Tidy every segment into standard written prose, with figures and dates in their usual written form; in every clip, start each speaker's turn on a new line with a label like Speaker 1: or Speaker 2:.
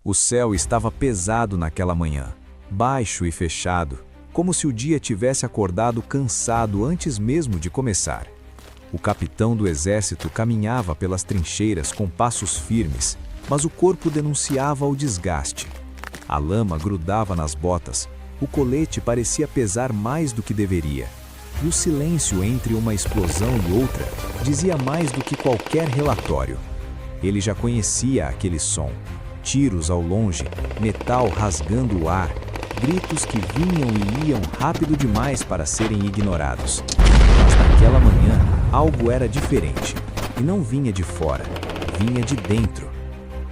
Speaker 1: O céu estava pesado naquela manhã, baixo e fechado, como se o dia tivesse acordado cansado antes mesmo de começar. O capitão do exército caminhava pelas trincheiras com passos firmes, mas o corpo denunciava o desgaste. A lama grudava nas botas, o colete parecia pesar mais do que deveria. E o silêncio entre uma explosão e outra dizia mais do que qualquer relatório. Ele já conhecia aquele som. Tiros ao longe, metal rasgando o ar, gritos que vinham e iam rápido demais para serem ignorados. Mas naquela manhã, algo era diferente. E não vinha de fora, vinha de dentro.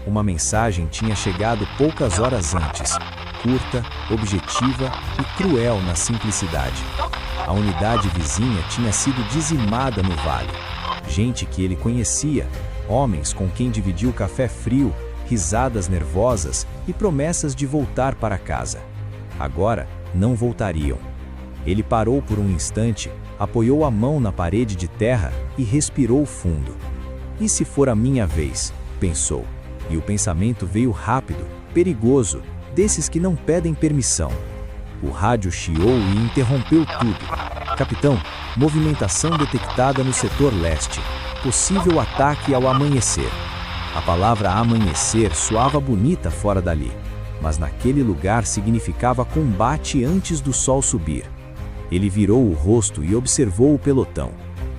Speaker 1: Uma mensagem tinha chegado poucas horas antes, curta, objetiva e cruel na simplicidade. A unidade vizinha tinha sido dizimada no vale. Gente que ele conhecia, homens com quem dividiu café frio, risadas nervosas e promessas de voltar para casa. Agora, não voltariam. Ele parou por um instante, apoiou a mão na parede de terra e respirou fundo. E se for a minha vez? Pensou. E o pensamento veio rápido, perigoso, desses que não pedem permissão. O rádio chiou e interrompeu tudo. Capitão, movimentação detectada no setor leste. Possível ataque ao amanhecer. A palavra amanhecer soava bonita fora dali, mas naquele lugar significava combate antes do sol subir. Ele virou o rosto e observou o pelotão.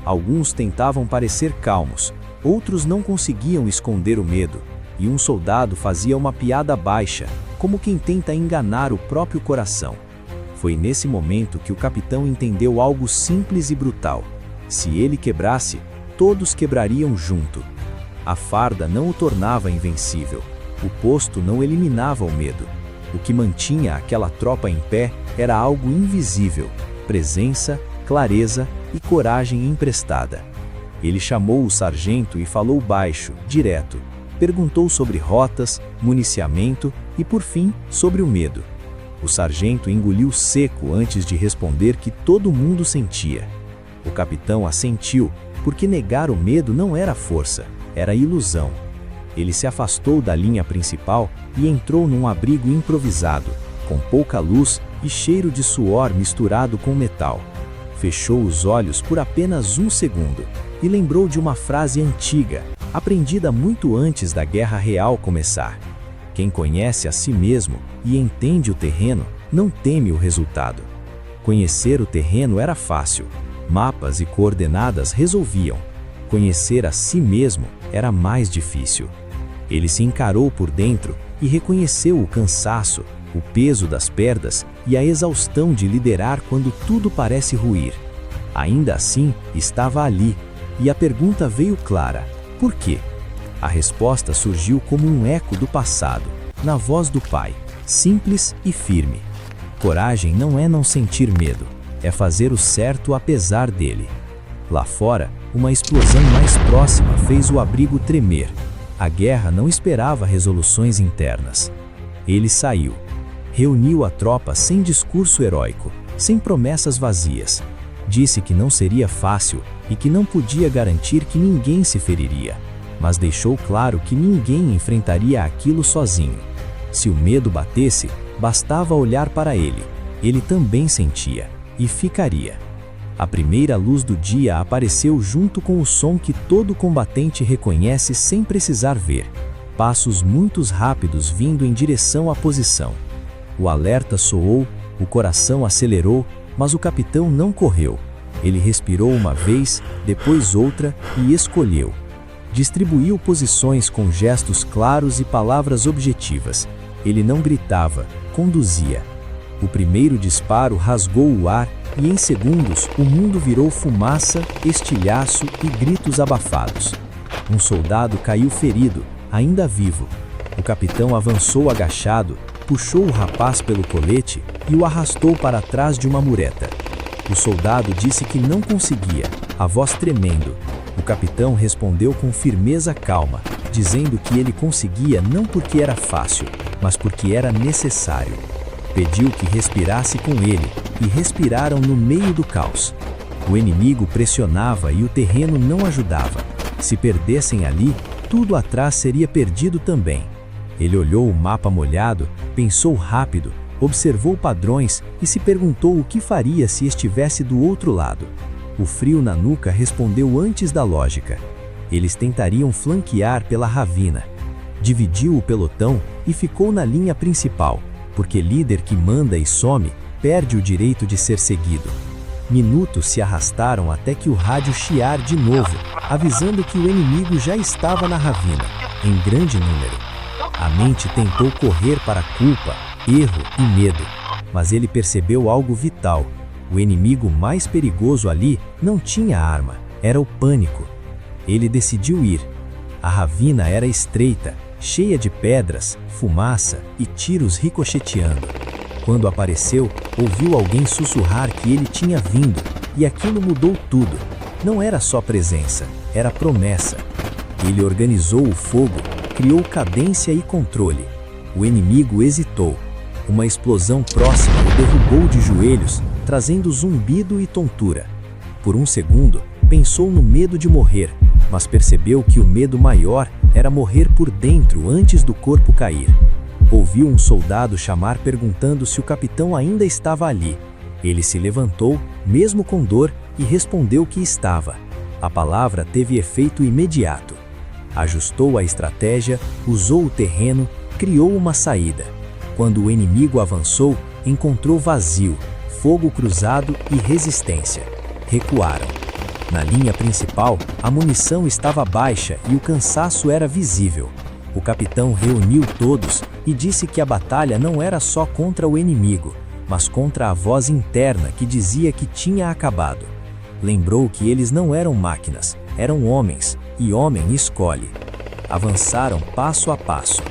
Speaker 1: Alguns tentavam parecer calmos, outros não conseguiam esconder o medo, e um soldado fazia uma piada baixa, como quem tenta enganar o próprio coração. Foi nesse momento que o capitão entendeu algo simples e brutal. Se ele quebrasse, todos quebrariam junto. A farda não o tornava invencível. O posto não eliminava o medo. O que mantinha aquela tropa em pé era algo invisível: presença, clareza e coragem emprestada. Ele chamou o sargento e falou baixo, direto. Perguntou sobre rotas, municiamento e, por fim, sobre o medo. O sargento engoliu seco antes de responder que todo mundo sentia. O capitão assentiu, porque negar o medo não era força, era ilusão. Ele se afastou da linha principal e entrou num abrigo improvisado, com pouca luz e cheiro de suor misturado com metal. Fechou os olhos por apenas um segundo e lembrou de uma frase antiga, aprendida muito antes da Guerra Real começar. Quem conhece a si mesmo e entende o terreno, não teme o resultado. Conhecer o terreno era fácil. Mapas e coordenadas resolviam. Conhecer a si mesmo era mais difícil. Ele se encarou por dentro e reconheceu o cansaço, o peso das perdas e a exaustão de liderar quando tudo parece ruir. Ainda assim, estava ali, e a pergunta veio clara: por quê? A resposta surgiu como um eco do passado, na voz do pai, simples e firme. Coragem não é não sentir medo, é fazer o certo apesar dele. Lá fora, uma explosão mais próxima fez o abrigo tremer. A guerra não esperava resoluções internas. Ele saiu. Reuniu a tropa sem discurso heróico, sem promessas vazias. Disse que não seria fácil e que não podia garantir que ninguém se feriria, mas deixou claro que ninguém enfrentaria aquilo sozinho. Se o medo batesse, bastava olhar para ele. Ele também sentia, e ficaria. A primeira luz do dia apareceu junto com o som que todo combatente reconhece sem precisar ver. Passos muito rápidos vindo em direção à posição. O alerta soou, o coração acelerou, mas o capitão não correu. Ele respirou uma vez, depois outra e escolheu. Distribuiu posições com gestos claros e palavras objetivas. Ele não gritava, conduzia. O primeiro disparo rasgou o ar e em segundos o mundo virou fumaça, estilhaço e gritos abafados. Um soldado caiu ferido, ainda vivo. O capitão avançou agachado, puxou o rapaz pelo colete e o arrastou para trás de uma mureta. O soldado disse que não conseguia, a voz tremendo. O capitão respondeu com firmeza calma, dizendo que ele conseguia não porque era fácil, mas porque era necessário. Pediu que respirasse com ele, e respiraram no meio do caos. O inimigo pressionava e o terreno não ajudava. Se perdessem ali, tudo atrás seria perdido também. Ele olhou o mapa molhado, pensou rápido, observou padrões e se perguntou o que faria se estivesse do outro lado. O frio na nuca respondeu antes da lógica. Eles tentariam flanquear pela ravina. Dividiu o pelotão e ficou na linha principal, porque líder que manda e some perde o direito de ser seguido. Minutos se arrastaram até que o rádio chiar de novo, avisando que o inimigo já estava na ravina, em grande número. A mente tentou correr para a culpa, erro e medo, mas ele percebeu algo vital. O inimigo mais perigoso ali não tinha arma, era o pânico. Ele decidiu ir. A ravina era estreita, cheia de pedras, fumaça e tiros ricocheteando. Quando apareceu, ouviu alguém sussurrar que ele tinha vindo, e aquilo mudou tudo. Não era só presença, era promessa. Ele organizou o fogo, criou cadência e controle. O inimigo hesitou. Uma explosão próxima o derrubou de joelhos, trazendo zumbido e tontura. Por um segundo, pensou no medo de morrer, mas percebeu que o medo maior era morrer por dentro antes do corpo cair. Ouviu um soldado chamar perguntando se o capitão ainda estava ali. Ele se levantou, mesmo com dor, e respondeu que estava. A palavra teve efeito imediato. Ajustou a estratégia, usou o terreno, criou uma saída. Quando o inimigo avançou, encontrou vazio, fogo cruzado e resistência. Recuaram. Na linha principal, a munição estava baixa e o cansaço era visível. O capitão reuniu todos e disse que a batalha não era só contra o inimigo, mas contra a voz interna que dizia que tinha acabado. Lembrou que eles não eram máquinas, eram homens, e homem escolhe. Avançaram passo a passo.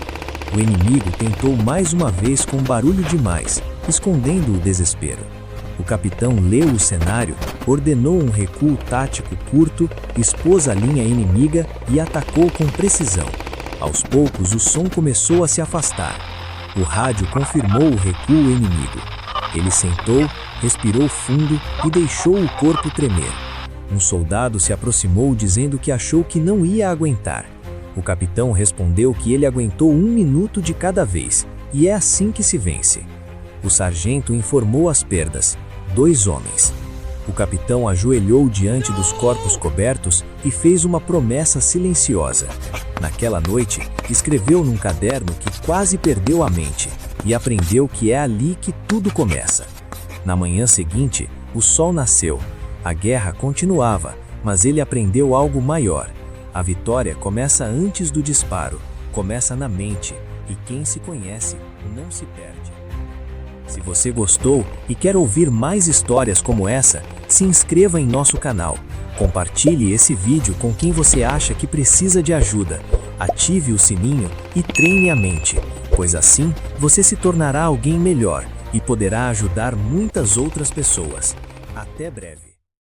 Speaker 1: O inimigo tentou mais uma vez com barulho demais, escondendo o desespero. O capitão leu o cenário, ordenou um recuo tático curto, expôs a linha inimiga e atacou com precisão. Aos poucos, o som começou a se afastar. O rádio confirmou o recuo inimigo. Ele sentou, respirou fundo e deixou o corpo tremer. Um soldado se aproximou dizendo que achou que não ia aguentar. O capitão respondeu que ele aguentou 1 minuto de cada vez, e é assim que se vence. O sargento informou as perdas: 2 homens. O capitão ajoelhou diante dos corpos cobertos e fez uma promessa silenciosa. Naquela noite, escreveu num caderno que quase perdeu a mente e aprendeu que é ali que tudo começa. Na manhã seguinte, o sol nasceu. A guerra continuava, mas ele aprendeu algo maior. A vitória começa antes do disparo, começa na mente, e quem se conhece não se perde. Se você gostou e quer ouvir mais histórias como essa, se inscreva em nosso canal. Compartilhe esse vídeo com quem você acha que precisa de ajuda. Ative o sininho e treine a mente, pois assim você se tornará alguém melhor e poderá ajudar muitas outras pessoas. Até breve.